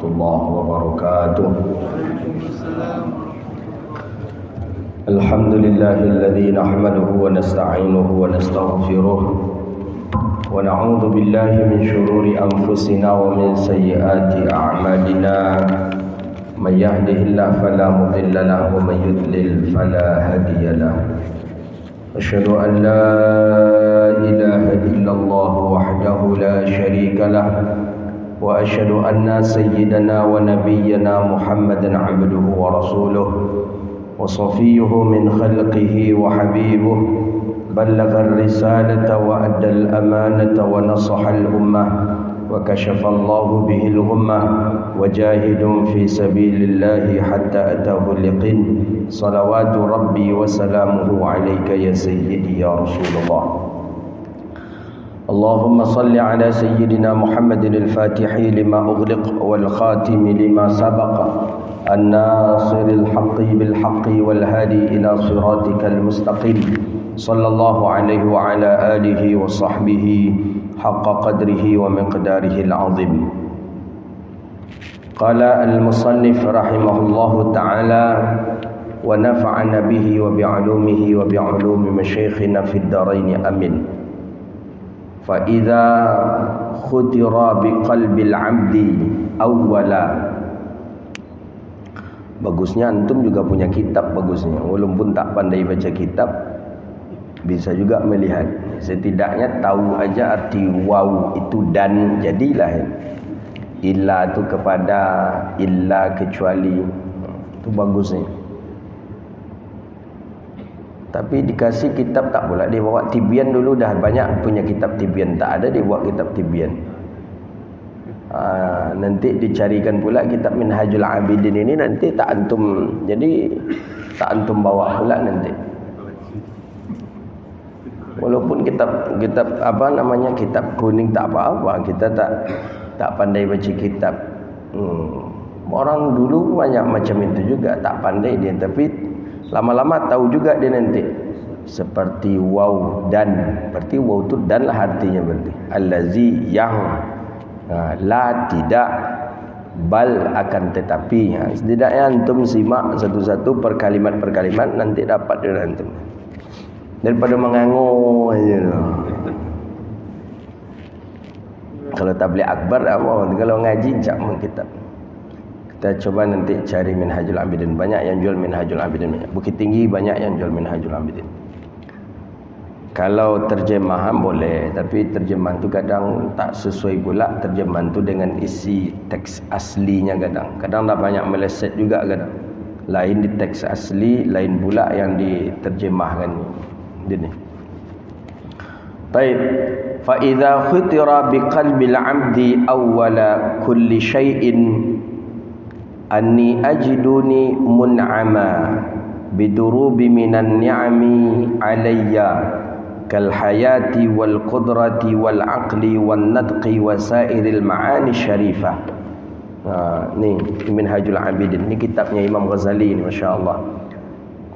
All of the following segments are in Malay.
warahmatullahi wabarakatuh. Alhamdulillahilladzi nahmaduhu wa nasta'inuhu wa nastaghfiruh wa na'udzu billahi min shururi anfusina wa min sayyiati a'malina. May yahdihillahu fala mudilla lahu wa may yudlil fala hadiya lahu. Asyhadu an la ilaha illallah wahdahu la syarika lah wa asyhadu anna sayyidana wa nabiyyana Muhammadan 'abduhu wa rasuluh wa safiyyuhu min khalqihi wa habibuh. Ballagha ar-risalata wa adda al-amanata wa nasaha al-ummah wa kashafa Allahu bihi al-ghummah wa jahidun fi sabilillahi hatta atahu al-yaqin. Salawatu rabbi wa salamuhu alayka ya sayyidi ya Rasulullah. Allahumma salli ala sayyidina Muhammadin al-fatihi lima ughliq wal khatimi lima sabaqa an-nasiril haqqi bil haqqi wal hadi ila siratikal mustaqim. Sallallahu alaihi wa ala alihi wa sahbihi haqqa qadrihi wa miqdarihi al-azim. Qala al-musannif rahimahullahu ta'ala wa nafa'ana bihi wa bi'ulumihi wa bi'ulumi masyayikhina fid dharain amin. Fa idza khutira biqalbil 'abdi awwala. Bagusnya antum juga punya kitab, bagusnya walaupun tak pandai baca kitab bisa juga melihat, setidaknya tahu aja arti waw itu dan jadilah. Illa tu kepada, illa kecuali, itu bagusnya. Tapi dikasih kitab tak pula, dia bawa tibyan dulu, dah banyak punya kitab tibyan, tak ada dia buat kitab tibyan. Nanti dicarikan pula kitab Minhajul Abidin ini, nanti tak antum, jadi tak antum bawa pula nanti. Walaupun kitab apa namanya, kitab kuning tak apa-apa, kita tak pandai baca kitab. Orang dulu banyak macam itu juga, tak pandai dia, tapi lama-lama tahu juga dia nanti. Seperti waw dan, berarti waw itu dan lah artinya, berarti allazi yang, la tidak, bal akan tetapi. Setidaknya antum simak satu-satu per kalimat nanti dapat dari antum, daripada mengangu aja. Kalau tabligh akbar apa, kalau ngaji cak kitab. Kita coba nanti cari Minhajul Abidin, banyak yang jual Minhajul Abidin, banyak. Bukit Tinggi banyak yang jual Minhajul Abidin. Kalau terjemahan boleh, tapi terjemahan tu kadang tak sesuai pula, terjemahan tu dengan isi teks aslinya kadang dah banyak meleset juga kadang. Lain di teks asli, lain pula yang diterjemahkan. Ini. Baik. Fa idza khutira biqalbil 'abdi awwala kulli syai'in anni ajiduni mun'ama bidurubi minan ni'ami alayya kal hayati wal qudrati wal aqli wan nadqi wasairil ma'ani syarifah. Ni Minhajul Abidin, ni kitabnya Imam Ghazali ni, masya-Allah.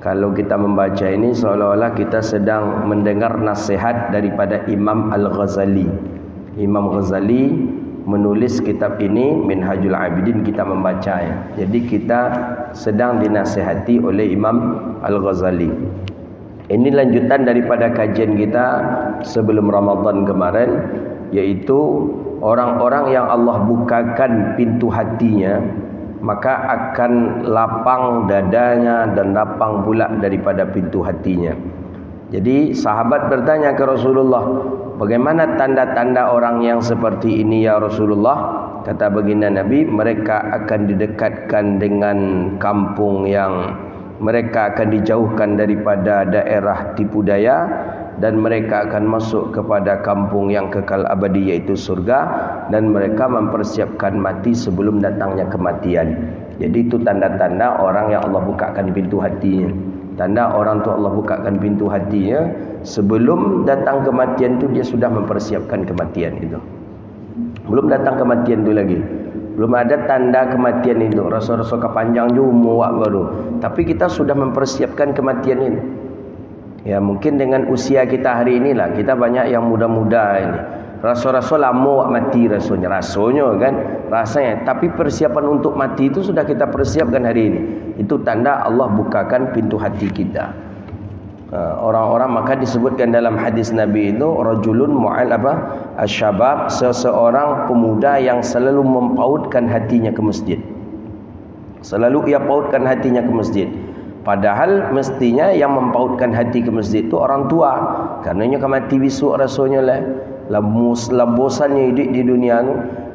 Kalau kita membaca ini seolah-olah kita sedang mendengar nasihat daripada Imam Al-Ghazali. Imam Ghazali menulis kitab ini Minhajul Abidin, kita membaca ya. Jadi kita sedang dinasihati oleh Imam Al-Ghazali. Ini lanjutan daripada kajian kita sebelum Ramadan kemarin, yaitu orang-orang yang Allah bukakan pintu hatinya, maka akan lapang dadanya dan lapang pula daripada pintu hatinya. Jadi sahabat bertanya ke Rasulullah, bagaimana tanda-tanda orang yang seperti ini ya Rasulullah? Kata baginda Nabi, mereka akan didekatkan dengan kampung yang, mereka akan dijauhkan daripada daerah tipu daya, dan mereka akan masuk kepada kampung yang kekal abadi, yaitu surga, dan mereka mempersiapkan mati sebelum datangnya kematian. Jadi itu tanda-tanda orang yang Allah bukakan pintu hatinya. Tanda orang tu Allah bukakan pintu hatinya, sebelum datang kematian tu dia sudah mempersiapkan kematian itu. Belum datang kematian tu lagi, belum ada tanda kematian itu, rasa-rasa kepanjang jumuh baru, tapi kita sudah mempersiapkan kematian ini. Ya mungkin dengan usia kita hari inilah, kita banyak yang muda-muda ini, Rasa-rasa lama mati rasanya kan, rasanya. Tapi persiapan untuk mati itu sudah kita persiapkan hari ini. Itu tanda Allah bukakan pintu hati kita. Orang-orang, maka disebutkan dalam hadis Nabi itu rajulun mu'al asyabab, seseorang pemuda yang selalu mempautkan hatinya ke masjid. Selalu ia pautkan hatinya ke masjid. Padahal mestinya yang mempautkan hati ke masjid itu orang tua. Karenanya kan mati besok rasanya lah bosannya hidup di dunia tu,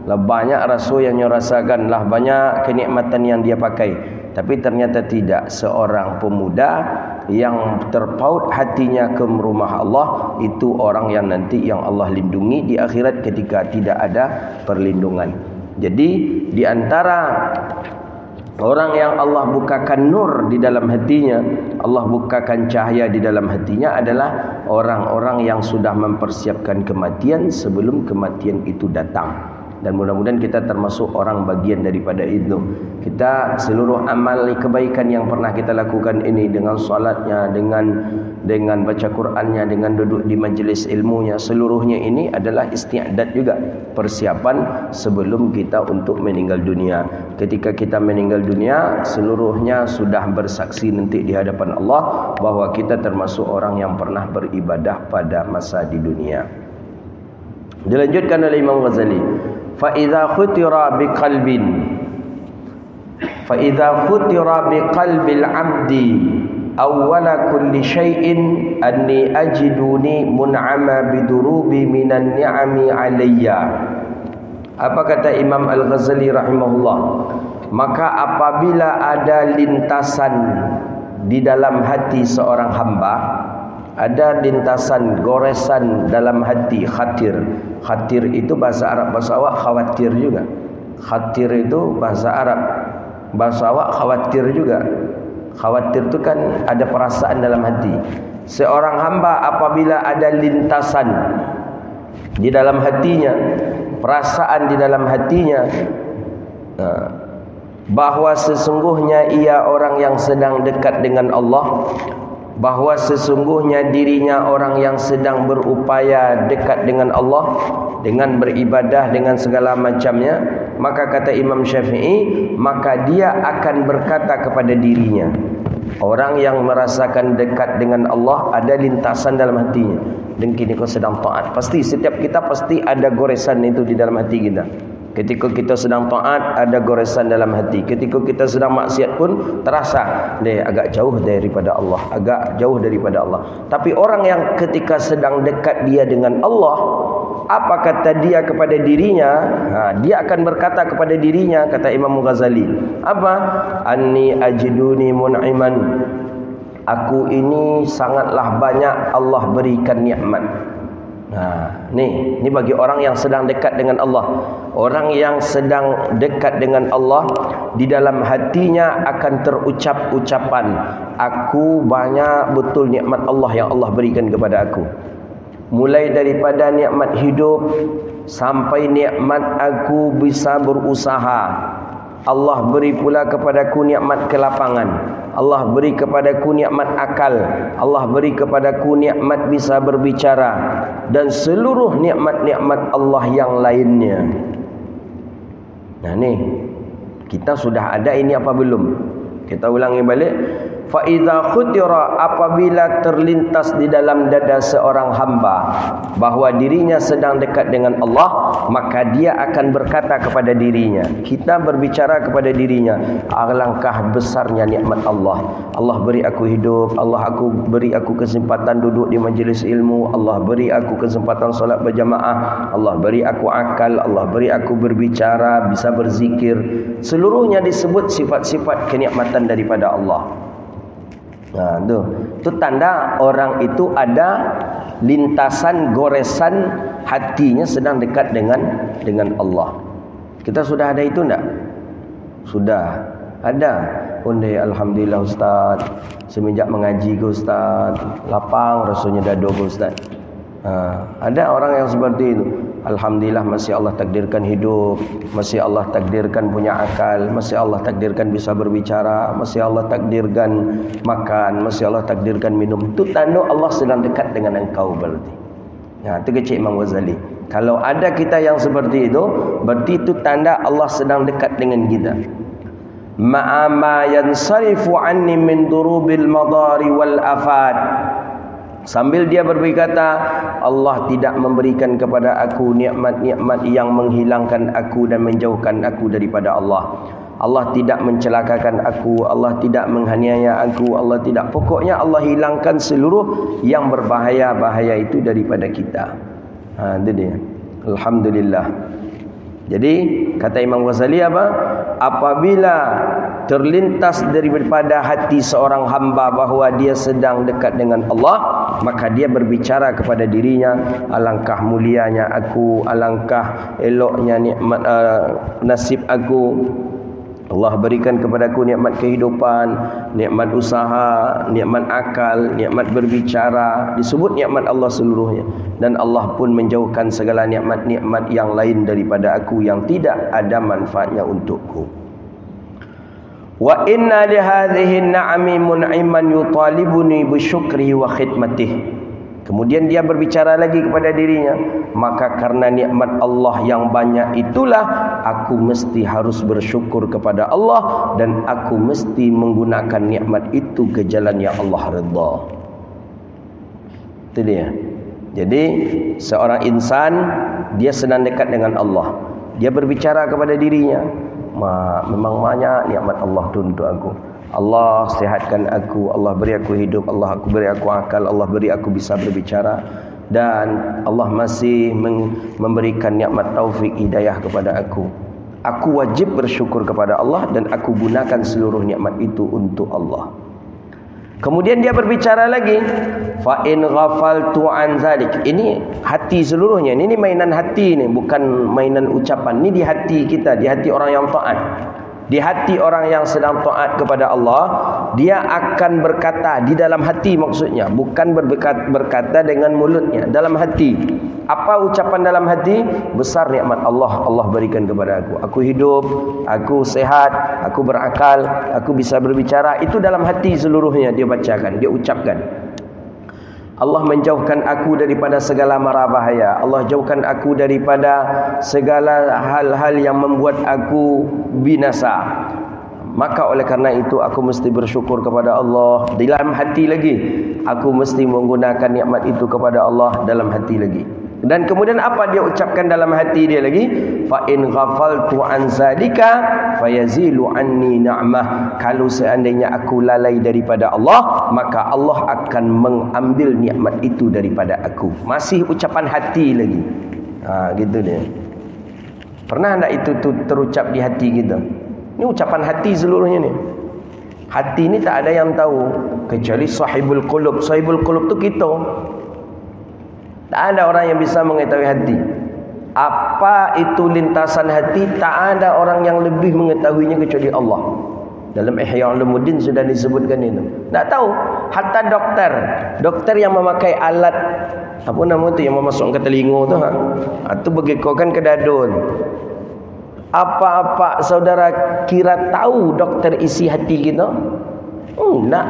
lah banyak rasa yang dia rasakan, lah banyak kenikmatan yang dia pakai. Tapi ternyata tidak. Seorang pemuda yang terpaut hatinya ke rumah Allah, itu orang yang nanti yang Allah lindungi di akhirat ketika tidak ada perlindungan. Jadi di antara orang yang Allah bukakan nur di dalam hatinya, Allah bukakan cahaya di dalam hatinya adalah orang-orang yang sudah mempersiapkan kematian sebelum kematian itu datang. Dan mudah-mudahan kita termasuk orang bagian daripada itu. Kita seluruh amal kebaikan yang pernah kita lakukan ini, dengan solatnya, dengan baca Qur'annya, dengan duduk di majlis ilmunya, seluruhnya ini adalah isti'dad juga, persiapan sebelum kita untuk meninggal dunia. Ketika kita meninggal dunia, seluruhnya sudah bersaksi nanti di hadapan Allah bahwa kita termasuk orang yang pernah beribadah pada masa di dunia. Dilanjutkan oleh Imam Ghazali, فَإِذَا خُتِرَ بِقَلْبِ الْعَبْدِ أَوَّلَ كُلِّ شَيْءٍ أَنِّي أَجِدُنِي مُنْعَمَ بِدُرُوبِ مِنَ النِّعَمِ عَلَيَّ. Apa kata Imam Al-Ghazali rahimahullah? Maka apabila ada lintasan di dalam hati seorang hamba, ada lintasan, goresan dalam hati, khatir. Khatir itu bahasa Arab, bahasa awak khawatir juga. Khatir itu bahasa Arab, bahasa awak khawatir juga. Khawatir itu kan ada perasaan dalam hati. Seorang hamba apabila ada lintasan di dalam hatinya, perasaan di dalam hatinya, bahwa sesungguhnya ia orang yang sedang dekat dengan Allah, bahwa sesungguhnya dirinya orang yang sedang berupaya dekat dengan Allah dengan beribadah dengan segala macamnya, maka kata Imam Syafi'i, maka dia akan berkata kepada dirinya, orang yang merasakan dekat dengan Allah ada lintasan dalam hatinya, dan kini kau sedang taat. Pasti setiap kita pasti ada goresan itu di dalam hati kita. Ketika kita sedang taat ada goresan dalam hati. Ketika kita sedang maksiat pun terasa dia agak jauh daripada Allah, agak jauh daripada Allah. Tapi orang yang ketika sedang dekat dia dengan Allah, apa kata dia kepada dirinya? Dia akan berkata kepada dirinya, kata Imam Ghazali, apa? Anni ajiduni mun'iman. Aku ini sangatlah banyak Allah berikan nikmat. Ni bagi orang yang sedang dekat dengan Allah. Orang yang sedang dekat dengan Allah, di dalam hatinya akan terucap ucapan, aku banyak betul nikmat Allah yang Allah berikan kepada aku. Mulai daripada nikmat hidup sampai nikmat aku bisa berusaha. Allah beri pula kepadaku nikmat kelapangan. Allah beri kepadaku nikmat akal. Allah beri kepadaku nikmat bisa berbicara, dan seluruh nikmat-nikmat Allah yang lainnya. Ni kita sudah ada ini apa belum? Kita ulangi balik. Fa idza khutira, apabila terlintas di dalam dada seorang hamba bahwa dirinya sedang dekat dengan Allah, maka dia akan berkata kepada dirinya, kita berbicara kepada dirinya, alangkah besarnya nikmat Allah. Allah beri aku hidup, Allah beri aku kesempatan duduk di majlis ilmu, Allah beri aku kesempatan solat berjamaah, Allah beri aku akal, Allah beri aku berbicara, bisa berzikir. Seluruhnya disebut sifat-sifat kenikmatan daripada Allah. Itu tanda orang itu ada lintasan goresan hatinya sedang dekat dengan Allah. Kita sudah ada itu enggak? Sudah ada. Alhamdulillah Ustaz, semenjak mengaji ke Ustaz, lapang rasanya dada ke Ustaz. Ada orang yang seperti itu. Alhamdulillah masih Allah takdirkan hidup, masih Allah takdirkan punya akal, masih Allah takdirkan bisa berbicara, masih Allah takdirkan makan, masih Allah takdirkan minum. Itu tanda Allah sedang dekat dengan engkau berarti. Ya, itu kecil Imam Ghazali. Kalau ada kita yang seperti itu, berarti itu tanda Allah sedang dekat dengan kita. Ma'ama yansarifu anni min durubil madari wal afat. Sambil dia berkata, Allah tidak memberikan kepada aku nikmat-nikmat yang menghilangkan aku dan menjauhkan aku daripada Allah. Allah tidak mencelakakan aku, Allah tidak menghaniaya aku, Allah tidak. Pokoknya Allah hilangkan seluruh yang berbahaya-bahaya itu daripada kita. Itu dia. Alhamdulillah. Jadi kata Imam Ghazali apa? Apabila terlintas daripada hati seorang hamba bahawa dia sedang dekat dengan Allah, maka dia berbicara kepada dirinya, alangkah mulianya aku, alangkah eloknya nikmat nasib aku. Allah berikan kepadaku nikmat kehidupan, nikmat usaha, nikmat akal, nikmat berbicara. Disebut nikmat Allah seluruhnya. Dan Allah pun menjauhkan segala nikmat-nikmat yang lain daripada aku yang tidak ada manfaatnya untukku. Wa inna lihadhihi an-na'ami mun'iman yutalibuni bisyukrihi wa khidmatihi. Kemudian dia berbicara lagi kepada dirinya, maka karena nikmat Allah yang banyak itulah aku mesti harus bersyukur kepada Allah dan aku mesti menggunakan nikmat itu ke jalan yang Allah redha. Itu dia. Jadi seorang insan dia sedang dekat dengan Allah. Dia berbicara kepada dirinya, memang banyak nikmat Allah tu untuk aku. Allah sihatkan aku, Allah beri aku hidup, Allah beri aku akal, Allah beri aku bisa berbicara, dan Allah masih memberikan nikmat taufik hidayah kepada aku. Aku wajib bersyukur kepada Allah dan aku gunakan seluruh nikmat itu untuk Allah. Kemudian dia berbicara lagi, fa in ghafaltu an zalik. Ini hati seluruhnya. Ini mainan hati ni, bukan mainan ucapan. Ini di hati kita, di hati orang yang taat. Di hati orang yang sedang taat kepada Allah, dia akan berkata di dalam hati, maksudnya bukan berkata dengan mulutnya, dalam hati. Apa ucapan dalam hati? Besar nikmat Allah berikan kepada aku. Aku hidup, aku sehat, aku berakal, aku bisa berbicara. Itu dalam hati seluruhnya dia bacakan, dia ucapkan. Allah menjauhkan aku daripada segala mara bahaya. Allah jauhkan aku daripada segala hal-hal yang membuat aku binasa. Maka oleh karena itu aku mesti bersyukur kepada Allah dalam hati lagi. Aku mesti menggunakan nikmat itu kepada Allah dalam hati lagi. Dan kemudian apa dia ucapkan dalam hati dia lagi? Fa in ghafaltu an zalika fayazilu anni ni'mah. Kalau seandainya aku lalai daripada Allah, maka Allah akan mengambil nikmat itu daripada aku. Masih ucapan hati lagi. Gitu dia. Pernah tak itu terucap di hati kita? Ini ucapan hati seluruhnya ni. Hati ni tak ada yang tahu kecuali sahibul qulub. Sahibul qulub tu kita. Tak ada orang yang bisa mengetahui hati. Apa itu lintasan hati? Tak ada orang yang lebih mengetahuinya kecuali Allah. Dalam Ihya Ulumuddin sudah disebutkan itu. Tak tahu. Hatta doktor yang memakai alat apa nama tu yang memasukkan ke telinga tu, itu begekokan ke dadun. Apa-apa saudara kira tahu doktor isi hati kita? Tak.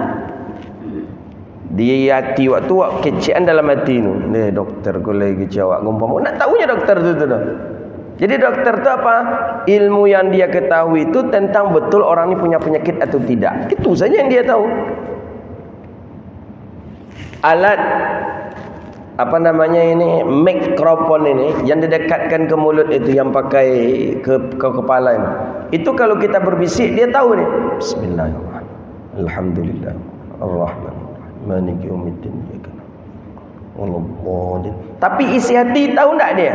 Dia hati waktu kecian dalam hati tu. Doktor ko lagi jawab ngumpama. Nak tahunya doktor tu dah. Jadi doktor tu apa? Ilmu yang dia ketahui itu tentang betul orang ni punya penyakit atau tidak. Itu saja yang dia tahu. Alat apa namanya ini, mikrofon ini yang didekatkan ke mulut itu, yang pakai ke kepala ini. Itu kalau kita berbisik dia tahu ni. Bismillahirrahmanirrahim. Alhamdulillah. Ar-Rahman. Maliki yaumiddin. Wallahu. Tapi isi hati tahu tak dia?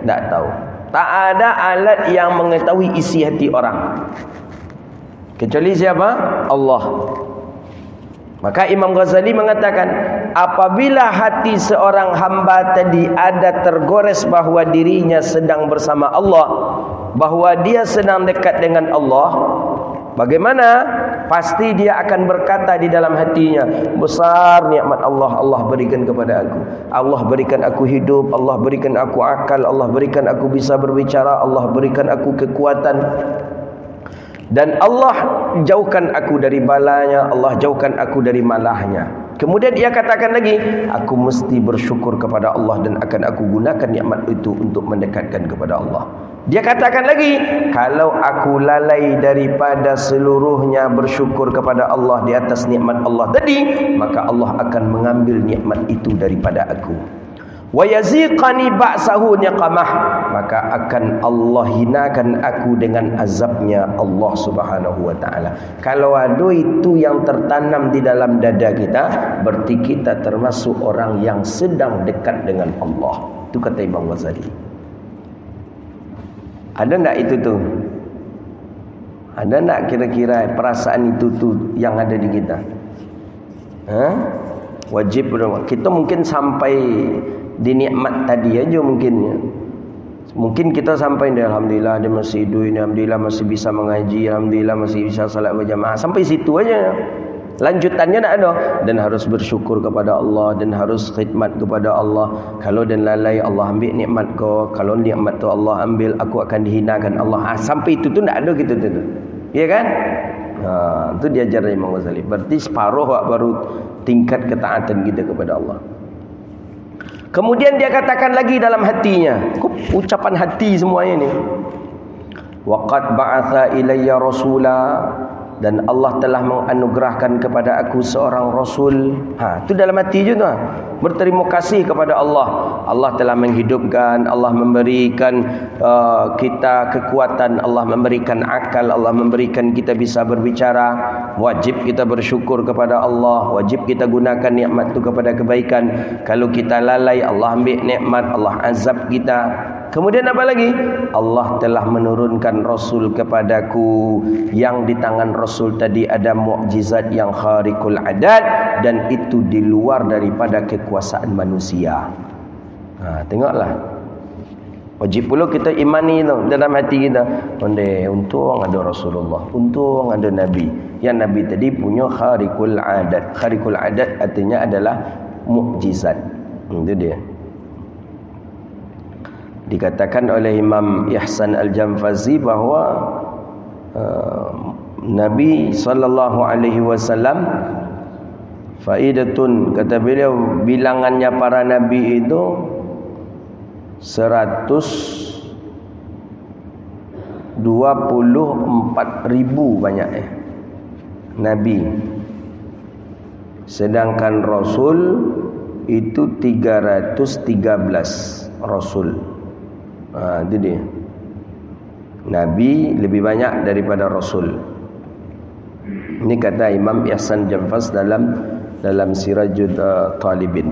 Tak tahu. Tak ada alat yang mengetahui isi hati orang kecuali siapa? Allah. Maka Imam Ghazali mengatakan, apabila hati seorang hamba tadi ada tergores bahawa dirinya sedang bersama Allah, bahawa dia sedang dekat dengan Allah, bagaimana? Pasti dia akan berkata di dalam hatinya, besar nikmat Allah berikan kepada aku. Allah berikan aku hidup, Allah berikan aku akal, Allah berikan aku bisa berbicara, Allah berikan aku kekuatan. Dan Allah jauhkan aku dari balanya, Allah jauhkan aku dari malahnya. Kemudian ia katakan lagi, aku mesti bersyukur kepada Allah dan akan aku gunakan nikmat itu untuk mendekatkan kepada Allah. Dia katakan lagi, kalau aku lalai daripada seluruhnya bersyukur kepada Allah di atas nikmat Allah tadi, maka Allah akan mengambil nikmat itu daripada aku. Wa yaziqani ba'sahu niqamah, maka akan Allah hinakan aku dengan azabnya Allah Subhanahu wa taala. Kalau ada itu yang tertanam di dalam dada kita, berarti kita termasuk orang yang sedang dekat dengan Allah. Itu kata Imam Ghazali. Ada enggak itu tu? Ada enggak kira-kira perasaan itu tu yang ada di kita? Wajib kita mungkin sampai di nikmat tadi aja mungkinnya. Mungkin kita sampai alhamdulillah dia masih hidup, alhamdulillah masih bisa mengaji, alhamdulillah masih bisa salat berjamaah, sampai situ aja. Lanjutannya tak ada, dan harus bersyukur kepada Allah dan harus khidmat kepada Allah. Kalau dan lalai Allah ambil nikmat kau, kalau nikmat tu Allah ambil, aku akan dihinakan Allah. Sampai itu tu tak ada gitu tu. Ya kan? Itu diajar Imam Ghazali. Berarti separuh baru tingkat ketaatan kita kepada Allah. Kemudian dia katakan lagi dalam hatinya, ucapan hati semuanya ni. Waqad ba'atha ilayya rasula, dan Allah telah menganugerahkan kepada aku seorang rasul. Itu dalam hati je tu. Berterima kasih kepada Allah. Allah telah menghidupkan, Allah memberikan kita kekuatan, Allah memberikan akal, Allah memberikan kita bisa berbicara. Wajib kita bersyukur kepada Allah, wajib kita gunakan nikmat itu kepada kebaikan. Kalau kita lalai, Allah ambil nikmat, Allah azab kita. Kemudian apa lagi? Allah telah menurunkan Rasul kepadaku, yang di tangan Rasul tadi ada mukjizat yang khariqul adat, dan itu di luar daripada kekuasaan manusia. Tengoklah. Wajib pula kita imani tu dalam hati kita. Untung ada Rasulullah, untung ada Nabi. Yang Nabi tadi punya khariqul adat. Khariqul adat artinya adalah mukjizat. Itu dia. Dikatakan oleh Imam Ihsan Al-Jamfazi bahawa Nabi sallallahu alaihi wasallam, faidatun, kata beliau, bilangannya para nabi itu 124,000 banyak nabi. Sedangkan Rasul itu 313 Rasul. Itu dia. Nabi lebih banyak daripada Rasul. Ini kata Imam Ihsan Jamfas dalam Sirajul Talibin.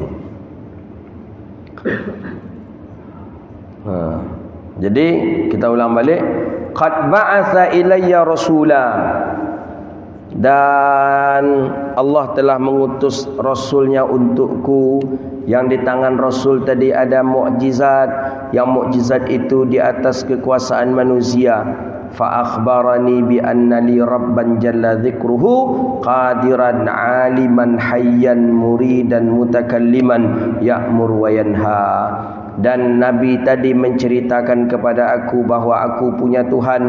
Jadi kita ulang balik. Qad ba'atha ilayya rasula, dan Allah telah mengutus Rasulnya untukku, yang di tangan Rasul tadi ada mukjizat, yang mukjizat itu di atas kekuasaan manusia. Fa akhbarani bi anna li rabban jalla dzikruhu qadiran aliman hayyan muridan mutakalliman ya'mur wa yanha. Dan Nabi tadi menceritakan kepada aku bahawa aku punya Tuhan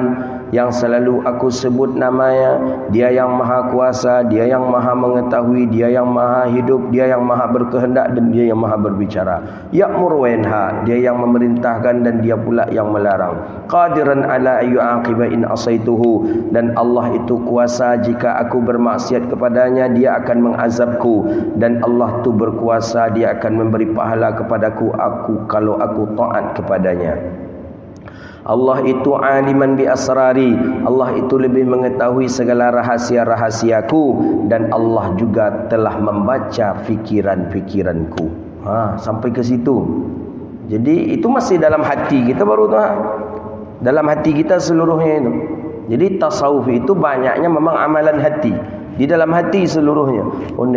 yang selalu aku sebut namanya. Dia yang maha kuasa, dia yang maha mengetahui, dia yang maha hidup, dia yang maha berkehendak, dan dia yang maha berbicara. Ya'mur wa yanha, dia yang memerintahkan dan dia pula yang melarang. Qadiran ala ayu aqiba in asaituhu, dan Allah itu kuasa jika aku bermaksiat kepadanya dia akan mengazabku, dan Allah itu berkuasa, dia akan memberi pahala kepadaku kalau aku taat kepadanya. Allah itu aliman bi asrari, Allah itu lebih mengetahui segala rahasia-rahasiaku, dan Allah juga telah membaca fikiran-fikiranku. Sampai ke situ. Jadi itu masih dalam hati kita baru tu. Dalam hati kita seluruhnya itu. Jadi tasawuf itu banyaknya memang amalan hati. Di dalam hati seluruhnya.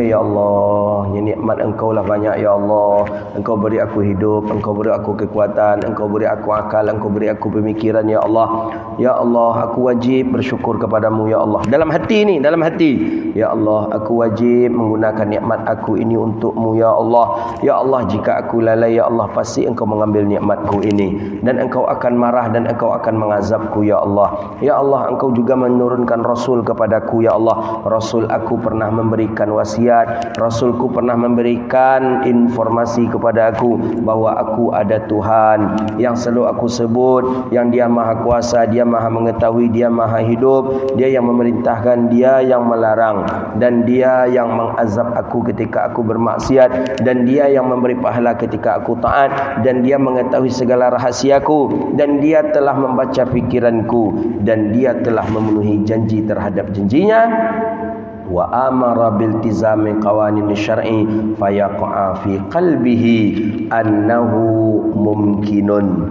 Ya Allah, ya nikmat Engkau lah banyak ya Allah. Engkau beri aku hidup, Engkau beri aku kekuatan, Engkau beri aku akal, Engkau beri aku pemikiran ya Allah. Ya Allah, aku wajib bersyukur kepadamu ya Allah. Dalam hati ni, dalam hati. Ya Allah, aku wajib menggunakan nikmat aku ini untukmu ya Allah. Ya Allah, jika aku lalai ya Allah, pasti Engkau mengambil nikmatku ini, dan Engkau akan marah dan Engkau akan mengazabku ya Allah. Ya Allah, Engkau juga menurunkan Rasul kepadaku ya Allah. Rasul aku pernah memberikan wasiat, Rasulku pernah memberikan informasi kepada aku bahawa aku ada Tuhan yang selalu aku sebut, yang Dia Maha Kuasa, Dia Maha Mengetahui, Dia Maha Hidup, Dia yang memerintahkan, Dia yang melarang, dan Dia yang mengazab aku ketika aku bermaksiat, dan Dia yang memberi pahala ketika aku taat, dan Dia mengetahui segala rahasiaku, dan Dia telah membaca fikiranku, dan Dia telah memenuhi janji terhadap janjinya. Wa amara biltizami qawanin syar'i fayaqa fi qalbihi annahu mumkinun.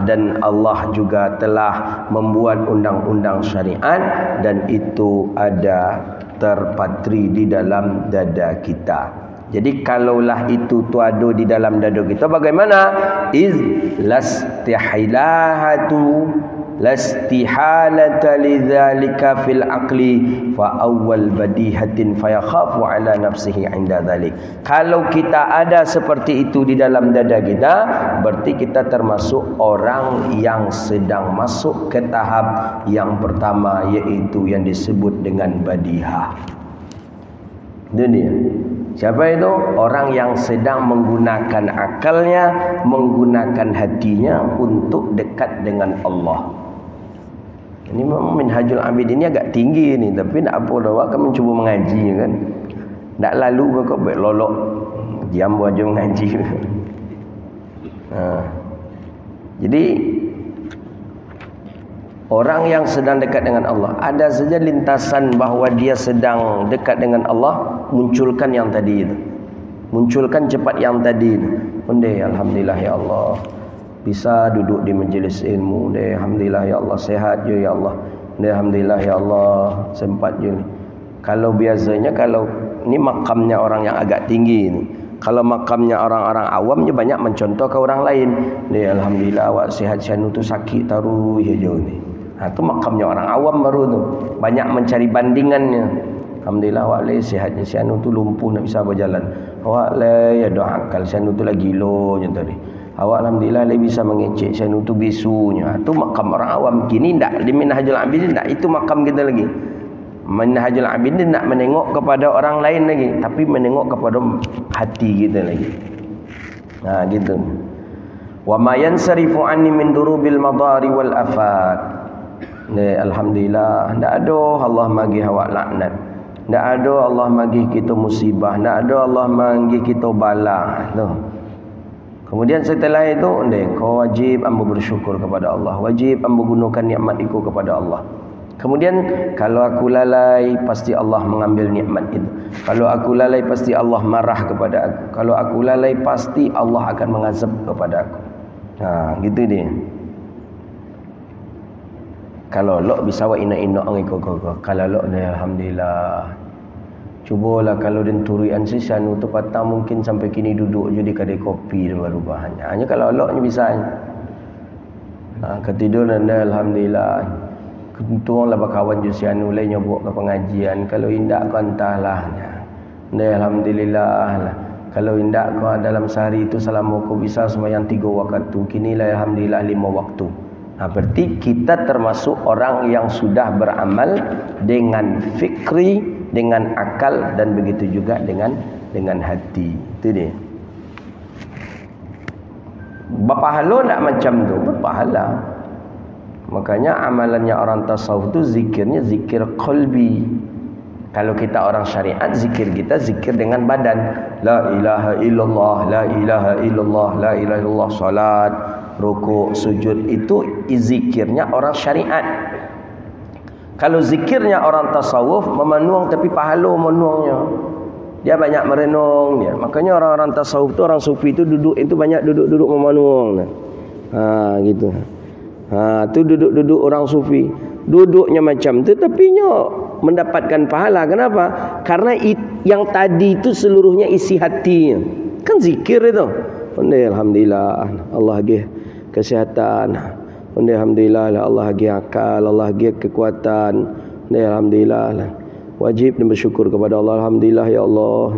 Dan Allah juga telah membuat undang-undang syariat, dan itu ada terpatri di dalam dada kita. Jadi kalaulah itu tuado di dalam dada kita, bagaimana? Iz lastihilahatu lastihalata lidzalika fil aqli fa awwal badihatin fayakhafu ala nafsihi inda dzalik. Kalau kita ada seperti itu di dalam dada kita, berarti kita termasuk orang yang sedang masuk ke tahap yang pertama, yaitu yang disebut dengan badihah. Dunia. Siapa itu? Orang yang sedang menggunakan akalnya, menggunakan hatinya untuk dekat dengan Allah. Ini memang Minhajul Abid ini agak tinggi ni, tapi nak apa dah, kan mencuba mengaji kan. Tak lalu kau baik lolok diam aja mengaji. Jadi orang yang sedang dekat dengan Allah, ada saja lintasan bahawa dia sedang dekat dengan Allah, munculkan yang tadi itu. Munculkan cepat yang tadi itu. Alhamdulillah ya Allah, bisa duduk di majlis ilmu. Alhamdulillah ya Allah, sehat je ya Allah. Alhamdulillah ya Allah, sempat je ni. Kalau biasanya, kalau ni makamnya orang yang agak tinggi ni. Kalau makamnya orang-orang awam je banyak mencontoh ke orang lain. Alhamdulillah awak sihat, sianu tu sakit taruh je ni. Tu makamnya orang awam baru tu. Banyak mencari bandingannya. Alhamdulillah awak le sihatnya, sianu tu lumpuh nak bisa berjalan. Awak le ya doa akal, sianu tu lagi gilo je tadi. Awak alhamdulillah le bisa mengecek, sianu tu bisunya. Tu makam orang awam. Kini tak di Minhajul Abidin, tak itu makam kita lagi. Minhajul Abidin nak menengok kepada orang lain lagi, tapi menengok kepada hati kita lagi. Gitu. Wa ma yansarifu anni min durubil madari wal afat. Alhamdulillah, ndak ada Allah magi awak laknat, ndak ada Allah magi kita musibah, ndak ada Allah magi kita bala tu. Kemudian setelah itu kau wajib ambo bersyukur kepada Allah, wajib ambo gunakan nikmat itu kepada Allah. Kemudian kalau aku lalai, pasti Allah mengambil nikmat itu. Kalau aku lalai, pasti Allah marah kepada aku. Kalau aku lalai, pasti Allah akan mengazab kepada aku. Gitu dia. Kalau lo bisa wa ina-ina orang kau. Kalau lo ni alhamdulillah. Cubalah kalau den turian sisanu tu patang mungkin sampai kini duduk je di kedai kopi dan baru-bahannya. Hanya kalau lo ni bisa. Ketiduran dah alhamdulillah. Ketuanglah berkawan je sianu lain nyobok ke pengajian. Kalau indak kau entahlah. Alhamdulillah lah. Kalau indak kau dalam sehari itu selama kau bisa sembahyang 3 waktu. Kinilah alhamdulillah 5 waktu. Berarti kita termasuk orang yang sudah beramal dengan fikri, dengan akal, dan begitu juga dengan hati. Itu dia. Berpahala tak macam tu? Berpahala. Makanya amalannya orang tasawuf tu zikirnya zikir qalbi. Kalau kita orang syariat, zikir kita zikir dengan badan. La ilaha illallah, la ilaha illallah, la ilaha illallah. Salat, rukuk, sujud, itu zikirnya orang syariat. Kalau zikirnya orang tasawuf, memenuang tapi pahala memenuangnya. Dia banyak merenung dia. Makanya orang-orang tasawuf tu, orang sufi tu duduk itu banyak duduk-duduk memenuang. Gitu. Tu duduk-duduk orang sufi. Duduknya macam tu tapi mendapatkan pahala. Kenapa? Karena yang tadi itu seluruhnya isi hatinya. Kan zikir itu. Alhamdulillah Allah bagi kesihatan. Alhamdulillah Allah bagi akal, Allah bagi kekuatan. Alhamdulillah. Wajib dan bersyukur kepada Allah. Alhamdulillah ya Allah.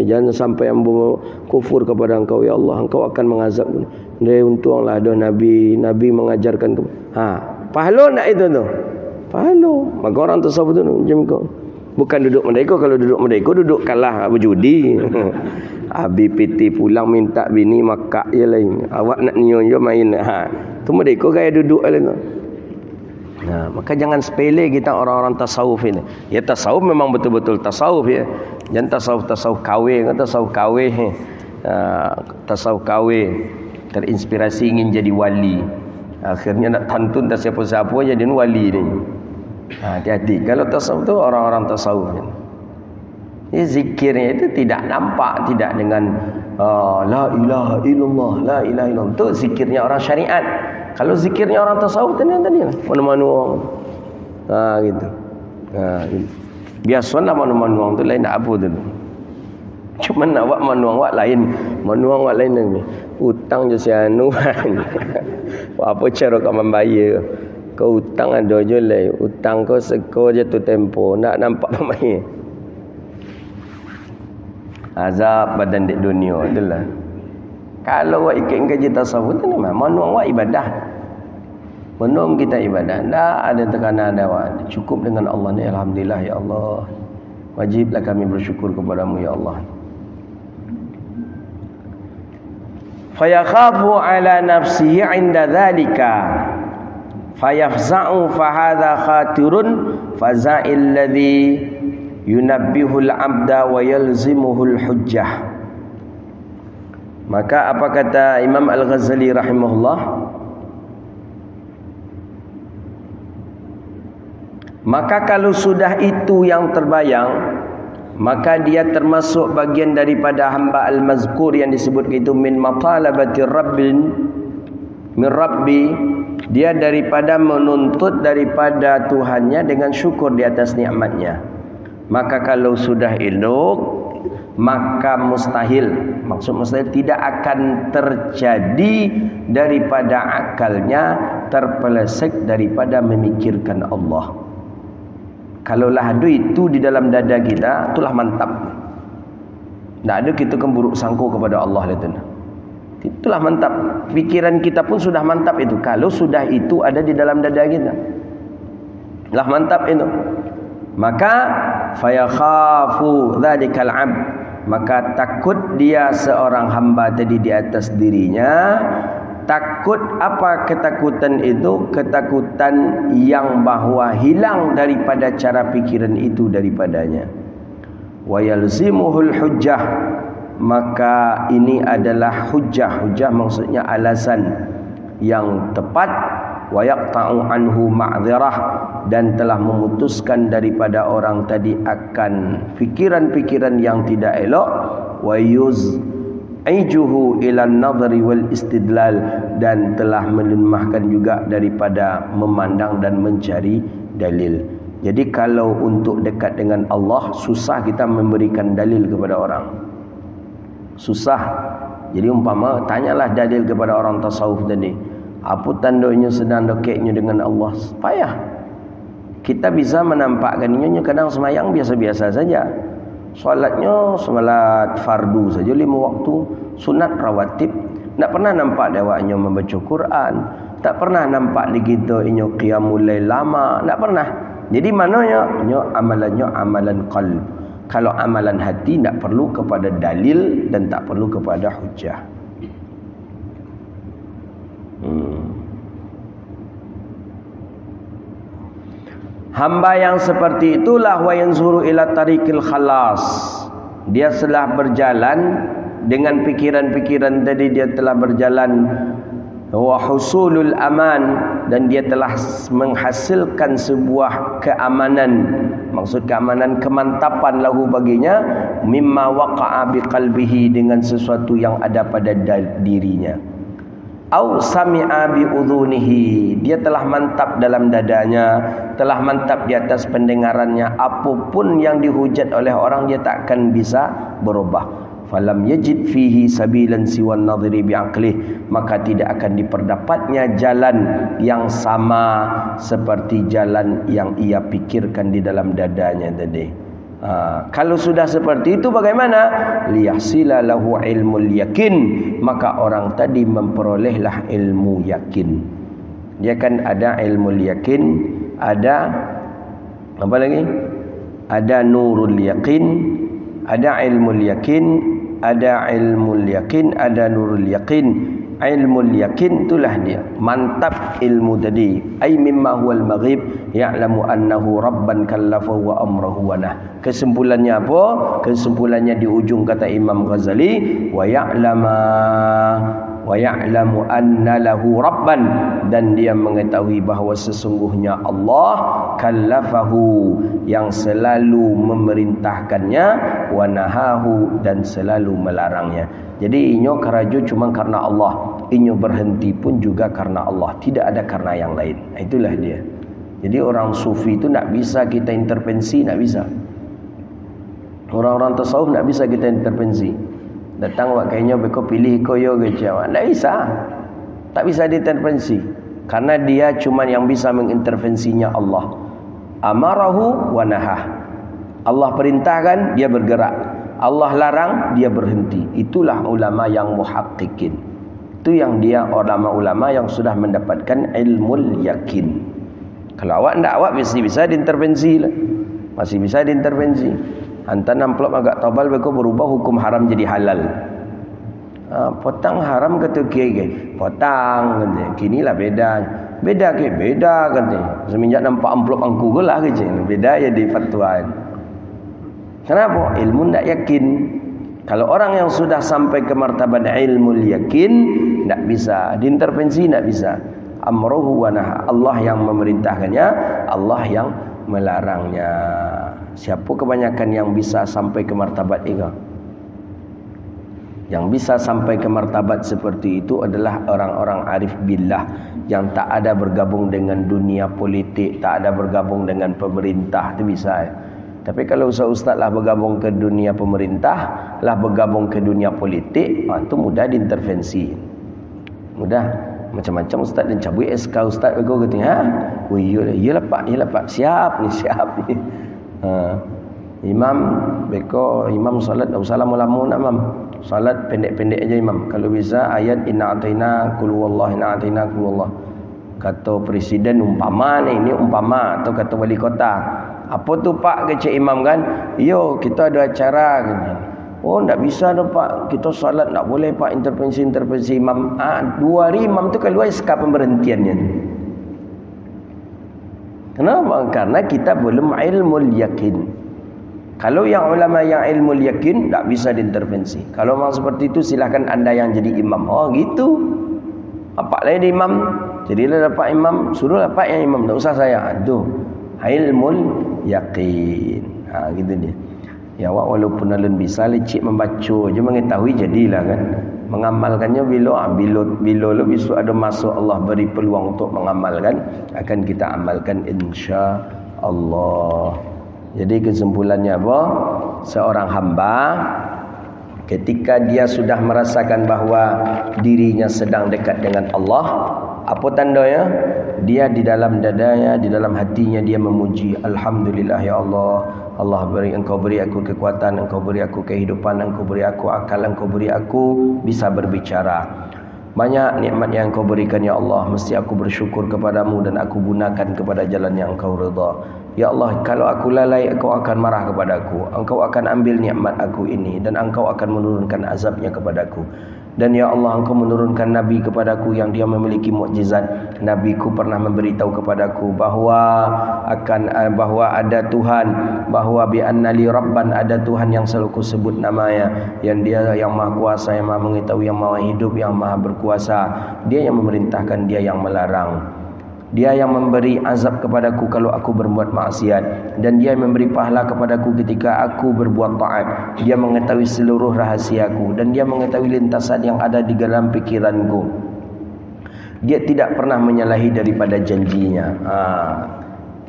Jangan sampai ambo kufur kepada Engkau ya Allah. Engkau akan mengazab. Untunglah ada Nabi mengajarkan pahala nak itu tu. Pahala. Maka orang tasawuf tu macam kau. Bukan duduk merdeka. Kalau duduk merdeka, duduk kalah berjudi. Habis PT pulang minta bini makak je lain. Awak nak nion je main. Tu merdeka gaya duduk lah tu. Maka jangan sepele kita orang-orang tasawuf ini. Ya tasawuf memang betul-betul tasawuf ya. Jangan tasawuf kawin, tasawuf kawin. Tasawuf kawin terinspirasi ingin jadi wali. Akhirnya nak tantun tak siapa-siapa jadi wali ni. Hati-hati. Kalau tasawuf tu orang-orang tasawuf ni. Zikirnya itu tidak nampak, tidak dengan la ilaha illallah, la ilaha illallah. Itu zikirnya orang syariat. Kalau zikirnya orang tasawuf tadi mana-mana orang. Gitu. Biasa nak mana-mana orang tu lain nak apa tu. Cuma nak buat manuang wak lain. Manuang wak lain ni. Hutang je si anu. Apa cara kau membayar? Kau hutang ada je lah. Hutang kau seko je tu tempo. Nak nampak pemain. Azab badan di dunia. Itulah. Kalau awak ikut gaji tasawuf tu memang manuang awak ibadah. Manuang kita ibadah. Tak ada tekanan ada awak. Cukup dengan Allah ni. Alhamdulillah ya Allah. Wajiblah kami bersyukur kepadamu ya Allah. Fayakhafu ala nafsihi 'inda dhalika fayafza'u fahadha khatirun faza'il ladhi yunabbihul 'abda wa yalzimuhul hujjah. Maka apa kata Imam Al-Ghazali rahimahullah? Maka kalau sudah itu yang terbayang, maka dia termasuk bagian daripada hamba al-mazkur yang disebut itu min matalabati min rabbi. Dia daripada menuntut daripada Tuhannya dengan syukur di atas nikmatnya. Maka kalau sudah elok, maka mustahil, maksud mustahil tidak akan terjadi daripada akalnya terpelesek daripada memikirkan Allah. Kalaulah ada itu di dalam dada kita, itulah mantap. Tak ada kita buruk sangka kepada Allah. Itulah mantap. Pikiran kita pun sudah mantap itu. Kalau sudah itu ada di dalam dada kita, lah mantap itu. Maka fayakhafu dzalikal 'abd, maka takut dia seorang hamba tadi di atas dirinya. Takut apa ketakutan itu? Ketakutan yang bahawa hilang daripada cara pikiran itu daripadanya. Wa yalzimuhul hujjah, maka ini adalah hujjah. Hujjah maksudnya alasan yang tepat. Wa yaqta'u anhu ma'dzirah, dan telah memutuskan daripada orang tadi akan fikiran-fikiran yang tidak elok. Wa aijuhu ila an-nadhri wal istidlal, dan telah melemahkan juga daripada memandang dan mencari dalil. Jadi kalau untuk dekat dengan Allah susah kita memberikan dalil kepada orang. Susah. Jadi umpama tanyalah dalil kepada orang tasawuf tadi. Apa tandanya sedang dekatnya dengan Allah? Payah. Kita bisa menampakkannya kadang semayang biasa-biasa saja. Solatnya solat fardu saja 5 waktu, sunat rawatib. Tak pernah nampak dewaknya membaca Quran. Tak pernah nampak di kita inyo qiyamul lail lama. Tak pernah. Jadi mananya? Amalannya amalan qalb. Kalau amalan hati tak perlu kepada dalil dan tak perlu kepada hujjah. Hamba yang seperti itulah wa yanzuru ila tariqil khalas. Dia telah berjalan dengan pikiran-pikiran tadi, dia telah berjalan wa husulul aman, dan dia telah menghasilkan sebuah keamanan. Maksud keamanan, kemantapan lahu baginya, mimma waqa'a biqalbihi, dengan sesuatu yang ada pada dirinya. Au sami'a bi udhunihi, dia telah mantap dalam dadanya, telah mantap di atas pendengarannya. Apapun yang dihujat oleh orang dia takkan bisa berubah. Falam yajid fihi sabilan siwan nadhiri bi'aqlih, maka tidak akan diperdapatnya jalan yang sama seperti jalan yang ia pikirkan di dalam dadanya tadi. Kalau sudah seperti itu bagaimana? Liyahsila lahu ilmul yakin, maka orang tadi memperolehlah ilmu yakin. Dia kan ada ilmu yakin, ada apa lagi? Ada nurul yakin, ada ilmul yakin, ada ilmul yakin, ada nurul yakin. Ilmul yakin itulah dia, mantap ilmu tadi. Ai mimma huwal maghib ya'lamu annahu rabban kallafahu wa amrahu wa nah. Kesimpulannya apa? Kesimpulannya di ujung kata Imam Ghazali, wa ya'lamu anna lahu rabban, dan dia mengetahui bahawa sesungguhnya Allah kallafahu, yang selalu memerintahkannya, wa nahahu, dan selalu melarangnya. Jadi inyo karajo cuma karena Allah, inyo berhenti pun juga karena Allah, tidak ada karena yang lain. Itulah dia. Jadi orang sufi itu tak bisa kita intervensi, tak bisa. Orang-orang tasawuf tak bisa kita intervensi. Datang wak kayaknya beko pilih koyo gejawa, tak bisa. Tak bisa diintervensi. Karena dia cuma yang bisa mengintervensinya Allah. Amarahu wa nahah. Allah perintahkan, dia bergerak. Allah larang, dia berhenti. Itulah ulama yang muhaqqiqin. Itu yang dia ulama-ulama yang sudah mendapatkan ilmul yakin. Kalau awak tidak, awak bisa diintervensi lah. Masih bisa diintervensi. Hantar amplop agak tebal, beko berubah hukum haram jadi halal. Potang haram kata kiai, potang katanya. Kinilah beda. Beda ke? Beda katanya. Semenjak nampak amplop angku lah katanya. Beda ya di fatwaan. Kenapa? Ilmu tidak yakin. Kalau orang yang sudah sampai ke martabat ilmu yakin, tidak bisa diintervensi, tidak bisa. Amruhu wa naha. Allah yang memerintahkannya, Allah yang melarangnya. Siapa kebanyakan yang bisa sampai ke martabat itu? Yang bisa sampai ke martabat seperti itu adalah orang-orang arif billah, yang tak ada bergabung dengan dunia politik, tak ada bergabung dengan pemerintah. Itu bisa. Tapi kalau ustaz-ustaz lah bergabung ke dunia pemerintah, lah bergabung ke dunia politik, itu mudah diintervensi. Mudah. Macam-macam ustaz dan cabut SK ustaz bego katanya, oh iyalah pak, siap ni. Imam beko, imam salat tak usah lama-lama nak imam. Salat pendek-pendek aja imam. Kalau bisa ayat inna ataina qul huwallahu inna ataina qul huwallah. Kata presiden umpama ni, ini umpama, atau kata wali kota. Apa tu pak kecik imam kan? Yo, kita ada acara kan. Oh, tak bisa dah pak. Kita salat tak boleh pak, intervensi imam. 2 hari imam tu keluar SK pemberhentiannya. Kenapa? Karena kita belum ilmu yakin. Kalau yang ulama yang ilmu yakin, tak bisa diintervensi. Kalau memang seperti itu, silakan anda yang jadi imam. Oh gitu. Apa lagi imam? Jadilah dapat imam, suruh dapat yang imam. Tak usah saya. Itu ilmu yakin. Gitu dia. Ya awak walaupun alun bisa licik membaca je mengetahui jadilah kan. Mengamalkannya bila lo besok ada masa Allah beri peluang untuk mengamalkan, akan kita amalkan insya-Allah. Jadi kesimpulannya apa? Seorang hamba ketika dia sudah merasakan bahawa dirinya sedang dekat dengan Allah, apa tandanya? Dia di dalam dadanya, di dalam hatinya dia memuji, alhamdulillah ya Allah. Allah engkau beri aku kekuatan, engkau beri aku kehidupan, engkau beri aku akal, engkau beri aku bisa berbicara. Banyak nikmat yang engkau berikan ya Allah, mesti aku bersyukur kepadamu dan aku gunakan kepada jalan yang engkau redha. Ya Allah, kalau aku lalai, engkau akan marah kepadaku. Engkau akan ambil nikmat aku ini dan engkau akan menurunkan azabnya kepadaku. Dan ya Allah, engkau menurunkan Nabi kepadaku yang dia memiliki mukjizat. Nabiku pernah memberitahu kepadaku bahawa ada Tuhan, bahawa bi anna li rabban, ada Tuhan yang selalu kusebut namanya, yang dia yang maha kuasa, yang maha mengetahui, yang maha hidup, yang maha berkuasa. Dia yang memerintahkan, dia yang melarang. Dia yang memberi azab kepadaku kalau aku berbuat maksiat, dan dia yang memberi pahala kepadaku ketika aku berbuat taat. Dia mengetahui seluruh rahasiaku, dan dia mengetahui lintasan yang ada di dalam pikiranku. Dia tidak pernah menyalahi daripada janjinya.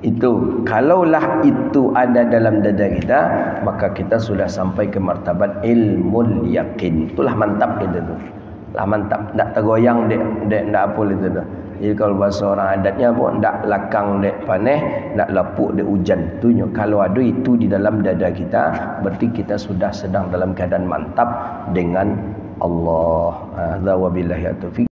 Itu kalaulah itu ada dalam dada kita, maka kita sudah sampai ke martabat ilmu yakin. Itulah mantap kita tu. Lah mantap, tak tergoyang dek apa itu tu. Jadi kalau bahasa orang adatnya pun tak lakang dek paneh, tak lapuk dek hujan. Tunjuk kalau ada itu di dalam dada kita, berarti kita sudah sedang dalam keadaan mantap dengan Allah. Wa billahi taufiq.